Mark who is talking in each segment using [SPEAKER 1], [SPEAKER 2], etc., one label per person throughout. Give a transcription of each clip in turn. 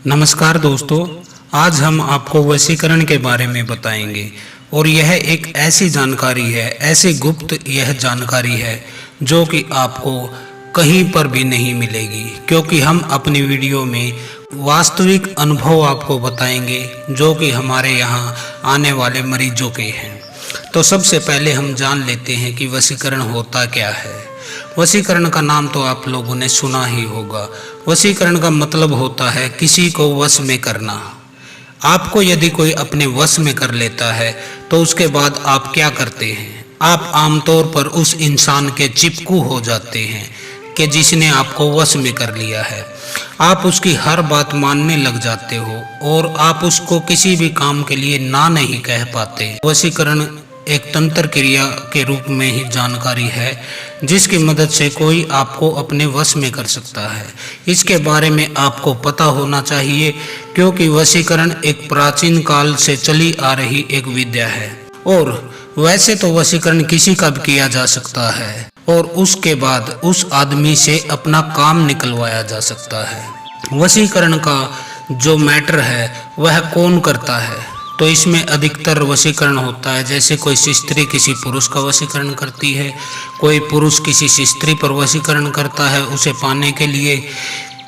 [SPEAKER 1] नमस्कार दोस्तों, आज हम आपको वशीकरण के बारे में बताएंगे और यह एक ऐसी जानकारी है, ऐसी गुप्त यह जानकारी है जो कि आपको कहीं पर भी नहीं मिलेगी, क्योंकि हम अपनी वीडियो में वास्तविक अनुभव आपको बताएंगे जो कि हमारे यहाँ आने वाले मरीजों के हैं। तो सबसे पहले हम जान लेते हैं कि वशीकरण होता क्या है। वशीकरण का नाम तो आप लोगों ने सुना ही होगा। वशीकरण का मतलब होता है किसी को वश में करना। आपको यदि कोई अपने वश में कर लेता है तो उसके बाद आप क्या करते हैं? आप आमतौर पर उस इंसान के चिपकू हो जाते हैं कि जिसने आपको वश में कर लिया है। आप उसकी हर बात मानने लग जाते हो और आप उसको किसी भी काम के लिए ना नहीं कह पाते। वशीकरण एक तंत्र क्रिया के रूप में ही जानकारी है जिसकी मदद से कोई आपको अपने वश में कर सकता है। इसके बारे में आपको पता होना चाहिए क्योंकि वशीकरण एक प्राचीन काल से चली आ रही एक विद्या है। और वैसे तो वशीकरण किसी का भी किया जा सकता है और उसके बाद उस आदमी से अपना काम निकलवाया जा सकता है। वशीकरण का जो मैटर है वह कौन करता है? तो इसमें अधिकतर वशीकरण होता है, जैसे कोई स्त्री किसी पुरुष का वशीकरण करती है, कोई पुरुष किसी स्त्री पर वशीकरण करता है उसे पाने के लिए,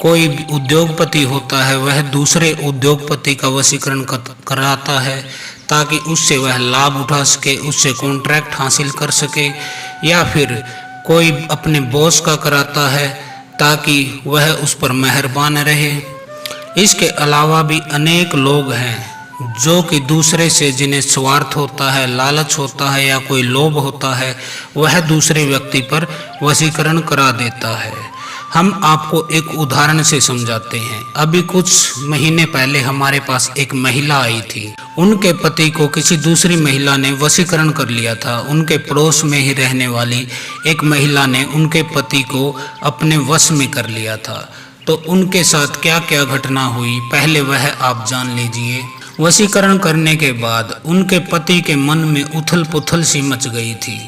[SPEAKER 1] कोई उद्योगपति होता है वह दूसरे उद्योगपति का वशीकरण कराता है ताकि उससे वह लाभ उठा सके, उससे कॉन्ट्रैक्ट हासिल कर सके, या फिर कोई अपने बॉस का कराता है ताकि वह उस पर मेहरबान रहे। इसके अलावा भी अनेक लोग हैं जो कि दूसरे से जिन्हें स्वार्थ होता है, लालच होता है या कोई लोभ होता है, वह दूसरे व्यक्ति पर वशीकरण करा देता है। हम आपको एक उदाहरण से समझाते हैं। अभी कुछ महीने पहले हमारे पास एक महिला आई थी। उनके पति को किसी दूसरी महिला ने वशीकरण कर लिया था। उनके पड़ोस में ही रहने वाली एक महिला ने उनके पति को अपने वश में कर लिया था। तो उनके साथ क्या क्या घटना हुई पहले वह आप जान लीजिए। वशीकरण करने के बाद उनके पति के मन में उथल पुथल सी मच गई थी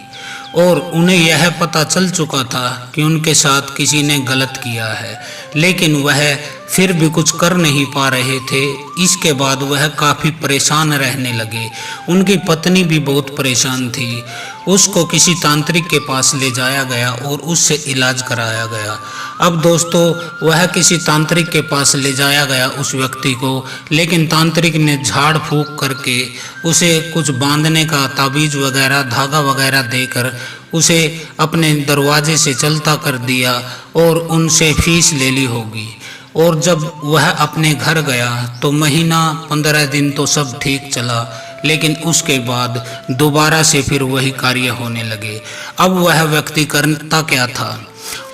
[SPEAKER 1] और उन्हें यह पता चल चुका था कि उनके साथ किसी ने गलत किया है, लेकिन वह फिर भी कुछ कर नहीं पा रहे थे। इसके बाद वह काफ़ी परेशान रहने लगे। उनकी पत्नी भी बहुत परेशान थी। उसको किसी तांत्रिक के पास ले जाया गया और उससे इलाज कराया गया। अब दोस्तों, वह किसी तांत्रिक के पास ले जाया गया उस व्यक्ति को, लेकिन तांत्रिक ने झाड़ फूंक करके उसे कुछ बांधने का ताबीज वगैरह, धागा वगैरह देकर उसे अपने दरवाजे से चलता कर दिया और उनसे फीस ले ली होगी। और जब वह अपने घर गया तो महीना 15 दिन तो सब ठीक चला, लेकिन उसके बाद दोबारा से फिर वही कार्य होने लगे। अब वह व्यक्ति करता क्या था?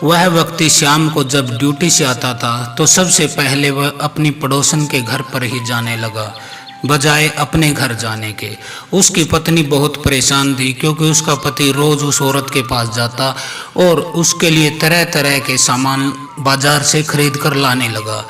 [SPEAKER 1] वह व्यक्ति शाम को जब ड्यूटी से आता था तो सबसे पहले वह अपनी पड़ोसन के घर पर ही जाने लगा बजाय अपने घर जाने के। उसकी पत्नी बहुत परेशान थी क्योंकि उसका पति रोज उस औरत के पास जाता और उसके लिए तरह तरह के सामान बाजार से खरीद कर लाने लगा।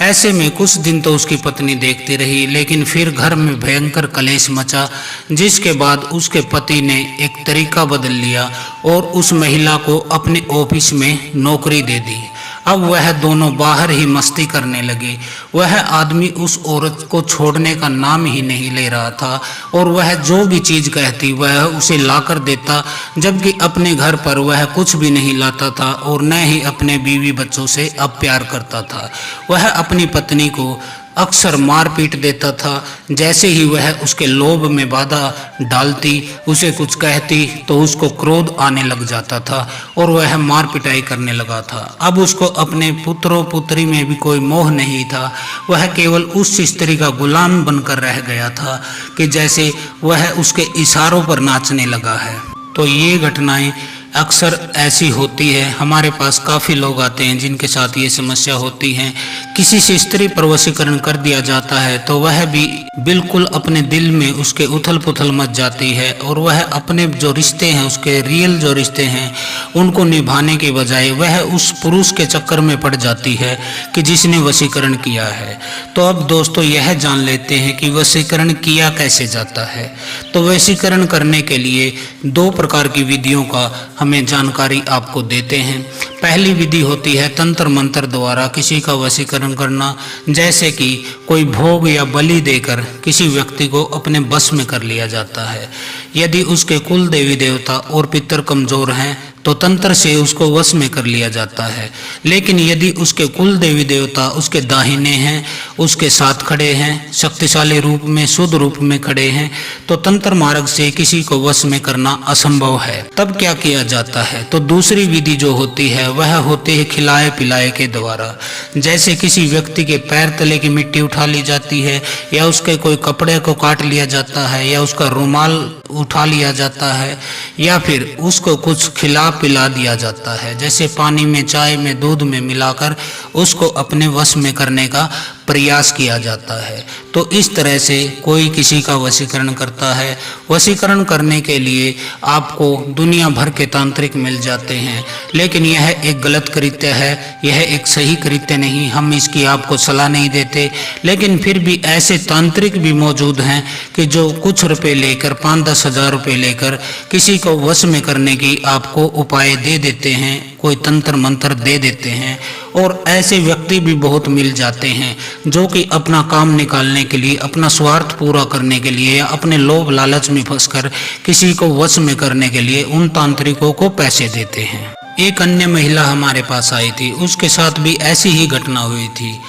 [SPEAKER 1] ऐसे में कुछ दिन तो उसकी पत्नी देखती रही, लेकिन फिर घर में भयंकर कलेश मचा, जिसके बाद उसके पति ने एक तरीका बदल लिया और उस महिला को अपने ऑफिस में नौकरी दे दी। अब वह दोनों बाहर ही मस्ती करने लगे। वह आदमी उस औरत को छोड़ने का नाम ही नहीं ले रहा था और वह जो भी चीज़ कहती वह उसे ला कर देता, जबकि अपने घर पर वह कुछ भी नहीं लाता था और न ही अपने बीवी बच्चों से अब प्यार करता था। वह अपनी पत्नी को अक्सर मार पीट देता था। जैसे ही वह उसके लोभ में बाधा डालती, उसे कुछ कहती तो उसको क्रोध आने लग जाता था और वह मार पिटाई करने लगा था। अब उसको अपने पुत्रों पुत्री में भी कोई मोह नहीं था। वह केवल उस स्त्री का गुलाम बनकर रह गया था कि जैसे वह उसके इशारों पर नाचने लगा है। तो ये घटनाएं अक्सर ऐसी होती है। हमारे पास काफ़ी लोग आते हैं जिनके साथ ये समस्या होती है। किसी से स्त्री पर वशीकरण कर दिया जाता है तो वह भी बिल्कुल अपने दिल में उसके उथल पुथल मच जाती है और वह अपने जो रिश्ते हैं, उसके रियल जो रिश्ते हैं, उनको निभाने के बजाय वह उस पुरुष के चक्कर में पड़ जाती है कि जिसने वशीकरण किया है। तो अब दोस्तों यह जान लेते हैं कि वशीकरण किया कैसे जाता है। तो वशीकरण करने के लिए 2 प्रकार की विधियों का हम हमें जानकारी आपको देते हैं। पहली विधि होती है तंत्र मंत्र द्वारा किसी का वशीकरण करना, जैसे कि कोई भोग या बलि देकर किसी व्यक्ति को अपने बस में कर लिया जाता है। यदि उसके कुल देवी देवता और पितर कमजोर हैं तो तंत्र से उसको वश में कर लिया जाता है। लेकिन यदि उसके कुल देवी देवता उसके दाहिने हैं, उसके साथ खड़े हैं, शक्तिशाली रूप में शुद्ध रूप में खड़े हैं, तो तंत्र मार्ग से किसी को वश में करना असंभव है। तब क्या किया जाता है? तो दूसरी विधि जो होती है वह होती है खिलाए पिलाए के द्वारा। जैसे किसी व्यक्ति के पैर तले की मिट्टी उठा ली जाती है, या उसके कोई कपड़े को काट लिया जाता है, या उसका रुमाल उठा लिया जाता है, या फिर उसको कुछ खिला पिला दिया जाता है, जैसे पानी में, चाय में, दूध में मिलाकर उसको अपने वश में करने का प्रयास किया जाता है। तो इस तरह से कोई किसी का वशीकरण करता है। वशीकरण करने के लिए आपको दुनिया भर के तांत्रिक मिल जाते हैं, लेकिन यह एक गलत कृत्य है, यह एक सही कृत्य नहीं। हम इसकी आपको सलाह नहीं देते, लेकिन फिर भी ऐसे तांत्रिक भी मौजूद हैं कि जो कुछ रुपए लेकर, 5-10 हज़ार रुपये लेकर किसी को वश में करने की आपको उपाय दे देते हैं, कोई तंत्र मंत्र दे देते हैं। और ऐसे व्यक्ति भी बहुत मिल जाते हैं जो कि अपना काम निकालने के लिए, अपना स्वार्थ पूरा करने के लिए, या अपने लोभ लालच में फंसकर किसी को वश में करने के लिए उन तांत्रिकों को पैसे देते हैं। एक अन्य महिला हमारे पास आई थी, उसके साथ भी ऐसी ही घटना हुई थी।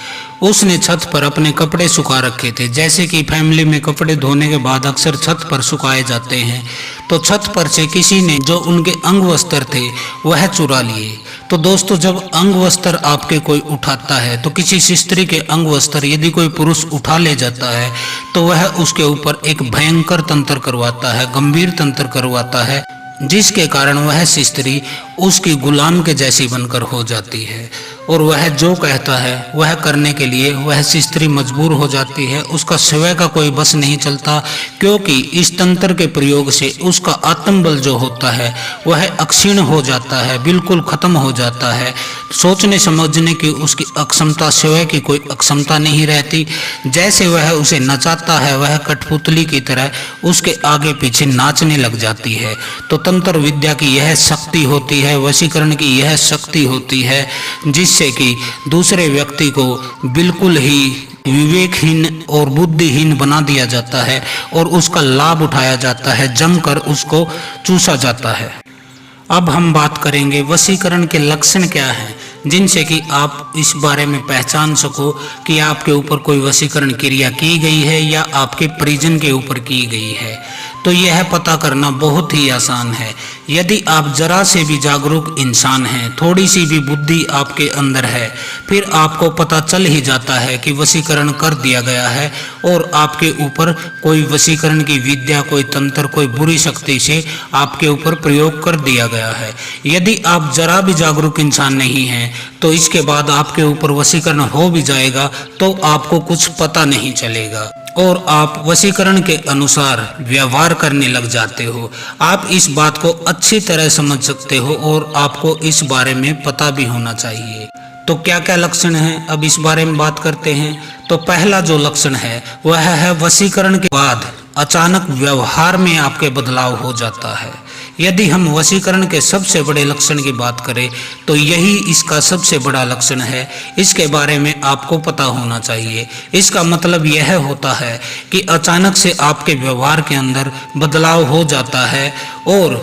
[SPEAKER 1] उसने छत पर अपने कपड़े सुखा रखे थे। जैसे कि फैमिली में कपड़े धोने के बाद अक्सर छत पर सुखाए जाते हैं, तो छत पर से किसी ने जो उनके अंग वस्त्र थे वह चुरा लिए। तो दोस्तों, जब अंग वस्त्र आपके कोई उठाता है, तो किसी स्त्री के अंग वस्त्र यदि कोई पुरुष उठा ले जाता है, तो वह उसके ऊपर एक भयंकर तंत्र करवाता है, गंभीर तंत्र करवाता है, जिसके कारण वह स्त्री उसकी गुलाम के जैसी बनकर हो जाती है। और वह जो कहता है वह करने के लिए वह स्त्री मजबूर हो जाती है। उसका स्वयं का कोई बस नहीं चलता, क्योंकि इस तंत्र के प्रयोग से उसका आत्मबल जो होता है वह अक्षीण हो जाता है, बिल्कुल खत्म हो जाता है। सोचने समझने की उसकी अक्षमता, स्वयं की कोई अक्षमता नहीं रहती। जैसे वह उसे नचाता है, वह कठपुतली की तरह उसके आगे पीछे नाचने लग जाती है। तो तंत्र विद्या की यह शक्ति होती है, वशीकरण की यह शक्ति होती है, जिससे कि दूसरे व्यक्ति को बिल्कुल ही विवेकहीन और बुद्धिहीन बना दिया जाता है और उसका लाभ उठाया जाता है, जमकर उसको चूसा जाता है। अब हम बात करेंगे वशीकरण के लक्षण क्या हैं, जिनसे कि आप इस बारे में पहचान सको कि आपके ऊपर कोई वशीकरण क्रिया की गई है या आपके परिजन के ऊपर की गई है। तो यह पता करना बहुत ही आसान है। यदि आप जरा से भी जागरूक इंसान हैं, थोड़ी सी भी बुद्धि आपके अंदर है, फिर आपको पता चल ही जाता है कि वशीकरण कर दिया गया है और आपके ऊपर कोई वशीकरण की विद्या, कोई तंत्र, कोई बुरी शक्ति से आपके ऊपर प्रयोग कर दिया गया है। यदि आप जरा भी जागरूक इंसान नहीं हैं, तो इसके बाद आपके ऊपर वशीकरण हो भी जाएगा तो आपको कुछ पता नहीं चलेगा और आप वशीकरण के अनुसार व्यवहार करने लग जाते हो। आप इस बात को अच्छी तरह समझ सकते हो और आपको इस बारे में पता भी होना चाहिए। तो क्या क्या लक्षण हैं, अब इस बारे में बात करते हैं। तो पहला जो लक्षण है वह है वशीकरण के बाद अचानक व्यवहार में आपके बदलाव हो जाता है। यदि हम वशीकरण के सबसे बड़े लक्षण की बात करें तो यही इसका सबसे बड़ा लक्षण है। इसके बारे में आपको पता होना चाहिए। इसका मतलब यह होता है कि अचानक से आपके व्यवहार के अंदर बदलाव हो जाता है और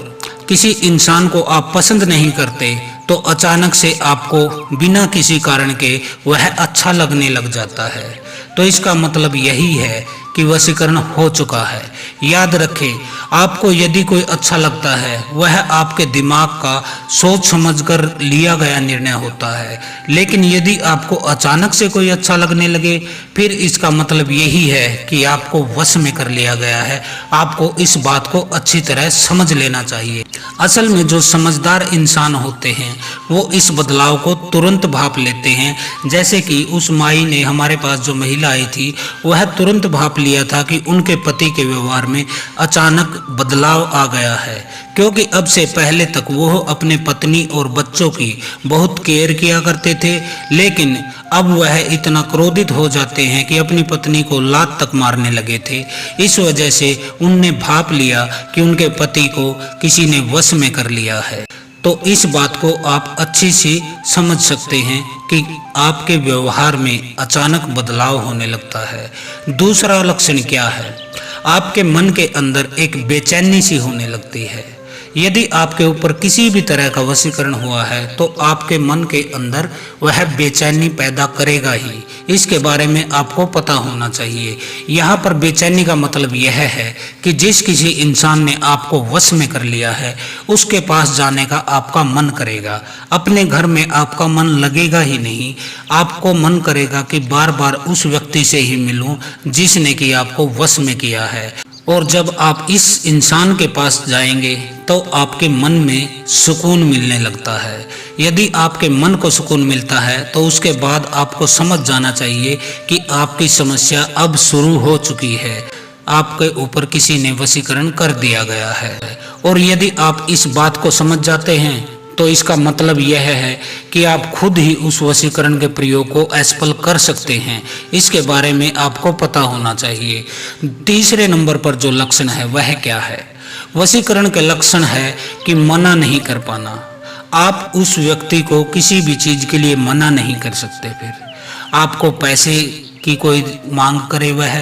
[SPEAKER 1] किसी इंसान को आप पसंद नहीं करते तो अचानक से आपको बिना किसी कारण के वह अच्छा लगने लग जाता है। तो इसका मतलब यही है कि वशीकरण हो चुका है। याद रखें, आपको यदि कोई अच्छा लगता है वह आपके दिमाग का सोच समझकर लिया गया निर्णय होता है, लेकिन यदि आपको अचानक से कोई अच्छा लगने लगे फिर इसका मतलब यही है कि आपको वश में कर लिया गया है। आपको इस बात को अच्छी तरह समझ लेना चाहिए। असल में जो समझदार इंसान होते हैं वो इस बदलाव को तुरंत भाप लेते हैं। जैसे कि उस माई ने, हमारे पास जो महिला आई थी, वह तुरंत भाप लिया था कि उनके पति के व्यवहार में अचानक बदलाव आ गया है, क्योंकि अब से पहले तक वो अपने पत्नी और बच्चों की बहुत केयर किया करते थे, लेकिन अब वह इतना क्रोधित हो जाते हैं कि अपनी पत्नी को लात तक मारने लगे थे। इस वजह से उनने भाप लिया कि उनके पति को किसी ने वश में कर लिया है। तो इस बात को आप अच्छी सी समझ सकते हैं कि आपके व्यवहार में अचानक बदलाव होने लगता है। दूसरा लक्षण क्या है? आपके मन के अंदर एक बेचैनी सी होने लगती है। यदि आपके ऊपर किसी भी तरह का वशीकरण हुआ है तो आपके मन के अंदर वह बेचैनी पैदा करेगा ही। इसके बारे में आपको पता होना चाहिए। यहाँ पर बेचैनी का मतलब यह है कि जिस किसी इंसान ने आपको वश में कर लिया है उसके पास जाने का आपका मन करेगा। अपने घर में आपका मन लगेगा ही नहीं। आपको मन करेगा कि बार बार उस व्यक्ति से ही मिलूं जिसने कि आपको वश में किया है। और जब आप इस इंसान के पास जाएंगे तो आपके मन में सुकून मिलने लगता है। यदि आपके मन को सुकून मिलता है तो उसके बाद आपको समझ जाना चाहिए कि आपकी समस्या अब शुरू हो चुकी है। आपके ऊपर किसी ने वशीकरण कर दिया गया है। और यदि आप इस बात को समझ जाते हैं तो इसका मतलब यह है कि आप खुद ही उस वशीकरण के प्रयोग को असफल कर सकते हैं। इसके बारे में आपको पता होना चाहिए। तीसरे नंबर पर जो लक्षण है वह क्या है? वशीकरण के लक्षण है कि मना नहीं कर पाना। आप उस व्यक्ति को किसी भी चीज के लिए मना नहीं कर सकते। फिर आपको पैसे की कोई मांग करे, वह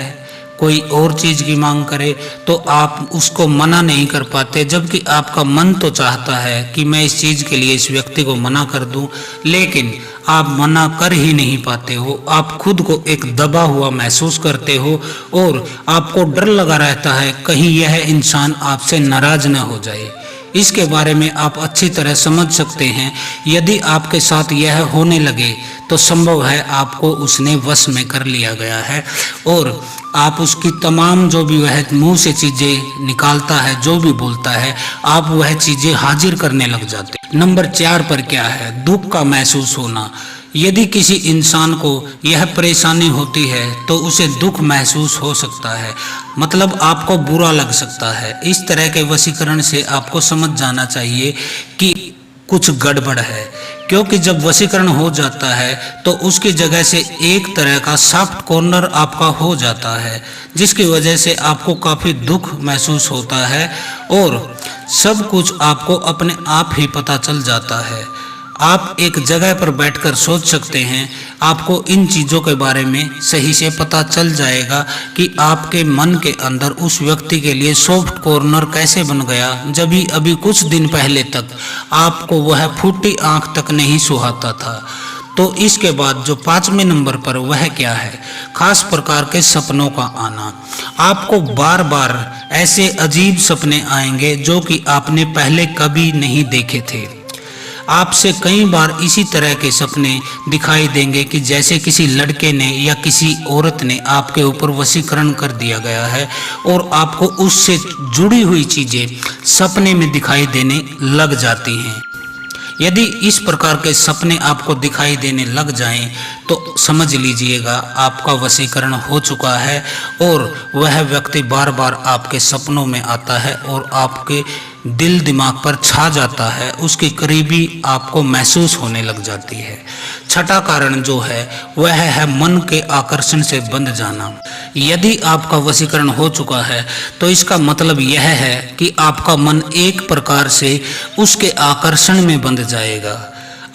[SPEAKER 1] कोई और चीज की मांग करे तो आप उसको मना नहीं कर पाते, जबकि आपका मन तो चाहता है कि मैं इस चीज के लिए इस व्यक्ति को मना कर दूं, लेकिन आप मना कर ही नहीं पाते हो। आप खुद को एक दबा हुआ महसूस करते हो और आपको डर लगा रहता है कहीं यह इंसान आपसे नाराज न हो जाए। इसके बारे में आप अच्छी तरह समझ सकते हैं। यदि आपके साथ यह होने लगे तो संभव है आपको उसने वश में कर लिया गया है और आप उसकी तमाम जो भी वह मुंह से चीज़ें निकालता है, जो भी बोलता है, आप वह चीज़ें हाजिर करने लग जाते हैं। नंबर 4 पर क्या है? दुख का महसूस होना। यदि किसी इंसान को यह परेशानी होती है तो उसे दुख महसूस हो सकता है, मतलब आपको बुरा लग सकता है। इस तरह के वशीकरण से आपको समझ जाना चाहिए कि कुछ गड़बड़ है, क्योंकि जब वशीकरण हो जाता है तो उसकी जगह से एक तरह का सॉफ्ट कॉर्नर आपका हो जाता है, जिसकी वजह से आपको काफ़ी दुख महसूस होता है और सब कुछ आपको अपने आप ही पता चल जाता है। आप एक जगह पर बैठकर सोच सकते हैं, आपको इन चीज़ों के बारे में सही से पता चल जाएगा कि आपके मन के अंदर उस व्यक्ति के लिए सॉफ्ट कॉर्नर कैसे बन गया, जब भी अभी कुछ दिन पहले तक आपको वह फूटी आंख तक नहीं सुहाता था। तो इसके बाद जो 5वें नंबर पर वह क्या है? खास प्रकार के सपनों का आना। आपको बार बार ऐसे अजीब सपने आएंगे जो कि आपने पहले कभी नहीं देखे थे। आपसे कई बार इसी तरह के सपने दिखाई देंगे कि जैसे किसी लड़के ने या किसी औरत ने आपके ऊपर वशीकरण कर दिया गया है और आपको उससे जुड़ी हुई चीज़ें सपने में दिखाई देने लग जाती हैं। यदि इस प्रकार के सपने आपको दिखाई देने लग जाएं तो समझ लीजिएगा आपका वशीकरण हो चुका है और वह व्यक्ति बार बार आपके सपनों में आता है और आपके दिल दिमाग पर छा जाता है, उसकी करीबी आपको महसूस होने लग जाती है। छठा कारण जो है वह है मन के आकर्षण से बंध जाना। यदि आपका वशीकरण हो चुका है तो इसका मतलब यह है कि आपका मन एक प्रकार से उसके आकर्षण में बंध जाएगा।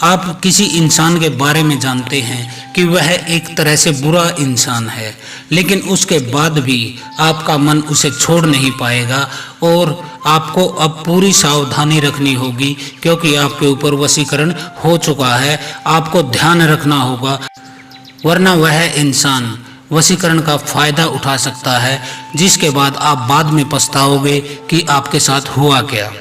[SPEAKER 1] आप किसी इंसान के बारे में जानते हैं कि वह एक तरह से बुरा इंसान है, लेकिन उसके बाद भी आपका मन उसे छोड़ नहीं पाएगा और आपको अब पूरी सावधानी रखनी होगी, क्योंकि आपके ऊपर वशीकरण हो चुका है। आपको ध्यान रखना होगा, वरना वह इंसान वशीकरण का फायदा उठा सकता है, जिसके बाद आप बाद में पछताओगे कि आपके साथ हुआ क्या।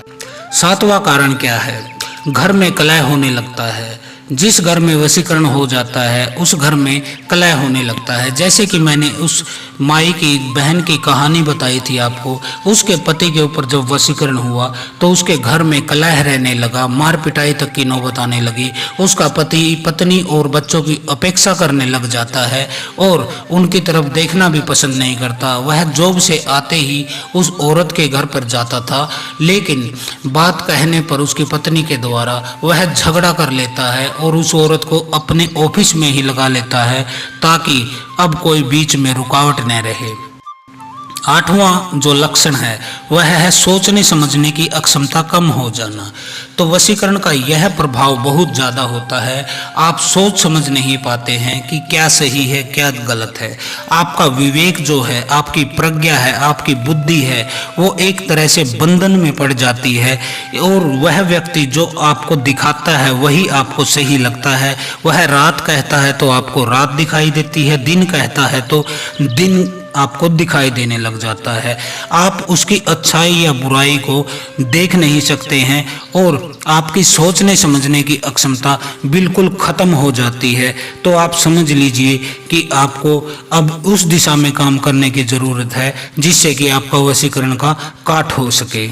[SPEAKER 1] 7वां कारण क्या है? घर में कलह होने लगता है। जिस घर में वशीकरण हो जाता है उस घर में कलह होने लगता है। जैसे कि मैंने उस माई की बहन की कहानी बताई थी आपको, उसके पति के ऊपर जब वशीकरण हुआ तो उसके घर में कलह रहने लगा, मार पिटाई तक की नौबत आने लगी। उसका पति पत्नी और बच्चों की अपेक्षा करने लग जाता है और उनकी तरफ देखना भी पसंद नहीं करता। वह जॉब से आते ही उस औरत के घर पर जाता था, लेकिन बात कहने पर उसकी पत्नी के द्वारा वह झगड़ा कर लेता है और उस औरत को अपने ऑफिस में ही लगा लेता है, ताकि अब कोई बीच में रुकावट न रहे। आठवां जो लक्षण है वह है सोचने समझने की अक्षमता कम हो जाना। तो वशीकरण का यह प्रभाव बहुत ज़्यादा होता है। आप सोच समझ नहीं पाते हैं कि क्या सही है क्या गलत है। आपका विवेक जो है, आपकी प्रज्ञा है, आपकी बुद्धि है, वो एक तरह से बंधन में पड़ जाती है और वह व्यक्ति जो आपको दिखाता है वही आपको सही लगता है। वह रात कहता है तो आपको रात दिखाई देती है, दिन कहता है तो दिन आपको दिखाई देने लग जाता है। आप उसकी अच्छाई या बुराई को देख नहीं सकते हैं और आपकी सोचने समझने की अक्षमता बिल्कुल खत्म हो जाती है। तो आप समझ लीजिए कि आपको अब उस दिशा में काम करने की जरूरत है जिससे कि आपका वशीकरण का काट हो सके।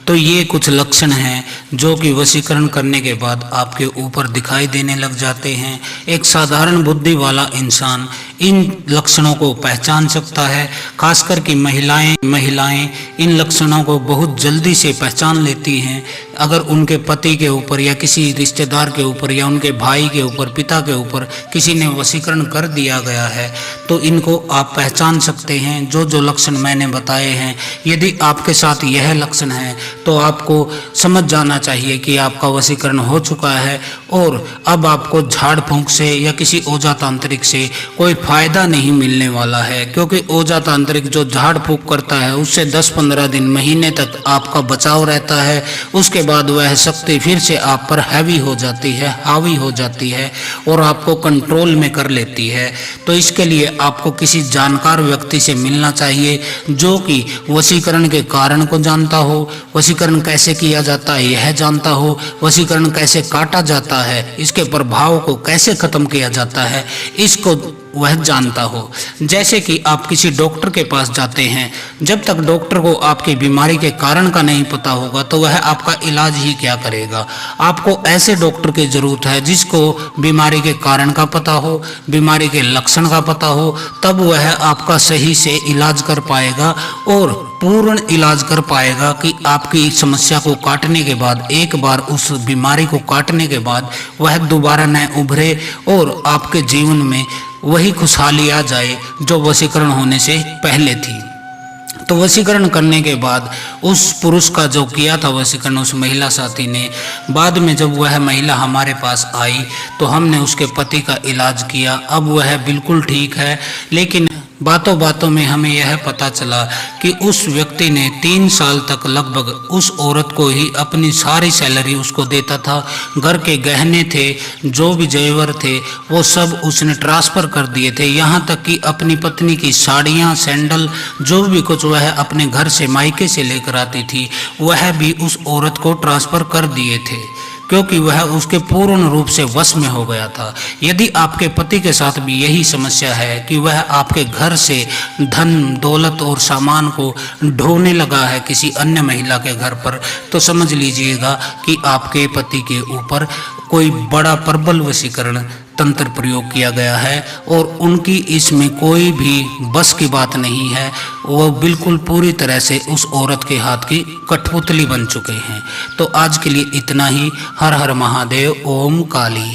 [SPEAKER 1] तो ये कुछ लक्षण हैं जो कि वशीकरण करने के बाद आपके ऊपर दिखाई देने लग जाते हैं। एक साधारण बुद्धि वाला इंसान इन लक्षणों को पहचान सकता है। खासकर कि महिलाएं इन लक्षणों को बहुत जल्दी से पहचान लेती हैं। अगर उनके पति के ऊपर या किसी रिश्तेदार के ऊपर या उनके भाई के ऊपर, पिता के ऊपर किसी ने वशीकरण कर दिया गया है तो इनको आप पहचान सकते हैं। जो जो लक्षण मैंने बताए हैं, यदि आपके साथ यह लक्षण है तो आपको समझ जाना चाहिए कि आपका वशीकरण हो चुका है और अब आपको झाड़ फूंक से या किसी ओझा तांत्रिक से कोई फायदा नहीं मिलने वाला है। क्योंकि ओझा तांत्रिक जो झाड़ फूंक करता है उससे 10-15 दिन, महीने तक आपका बचाव रहता है। उसके बाद वह शक्ति फिर से आप पर हावी हो जाती है और आपको कंट्रोल में कर लेती है। तो इसके लिए आपको किसी जानकार व्यक्ति से मिलना चाहिए जो कि वशीकरण के कारण को जानता हो, वशीकरण कैसे किया जाता है यह जानता हो, वशीकरण कैसे काटा जाता है, इसके प्रभाव को कैसे खत्म किया जाता है इसको वह जानता हो। जैसे कि आप किसी डॉक्टर के पास जाते हैं, जब तक डॉक्टर को आपकी बीमारी के कारण का नहीं पता होगा तो वह आपका इलाज ही क्या करेगा। आपको ऐसे डॉक्टर की जरूरत है जिसको बीमारी के कारण का पता हो, बीमारी के लक्षण का पता हो, तब वह आपका सही से इलाज कर पाएगा और पूर्ण इलाज कर पाएगा कि आपकी समस्या को काटने के बाद, एक बार उस बीमारी को काटने के बाद वह दोबारा न उभरे और आपके जीवन में वही खुशहाली आ जाए जो वशीकरण होने से पहले थी। तो वशीकरण करने के बाद उस पुरुष का जो किया था वशीकरण उस महिला साथी ने, बाद में जब वह महिला हमारे पास आई तो हमने उसके पति का इलाज किया। अब वह बिल्कुल ठीक है। लेकिन बातों बातों में हमें यह पता चला कि उस व्यक्ति ने 3 साल तक लगभग उस औरत को ही अपनी सारी सैलरी उसको देता था। घर के गहने थे, जो भी जेवर थे, वो सब उसने ट्रांसफ़र कर दिए थे। यहाँ तक कि अपनी पत्नी की साड़ियाँ, सैंडल, जो भी कुछ वह अपने घर से, मायके से लेकर आती थी, वह भी उस औरत को ट्रांसफ़र कर दिए थे क्योंकि वह उसके पूर्ण रूप से वश में हो गया था। यदि आपके पति के साथ भी यही समस्या है कि वह आपके घर से धन, दौलत और सामान को ढोने लगा है किसी अन्य महिला के घर पर, तो समझ लीजिएगा कि आपके पति के ऊपर कोई बड़ा प्रबल वशीकरण तंत्र प्रयोग किया गया है और उनकी इसमें कोई भी बस की बात नहीं है। वो बिल्कुल पूरी तरह से उस औरत के हाथ की कठपुतली बन चुके हैं। तो आज के लिए इतना ही। हर हर महादेव। ओम काली।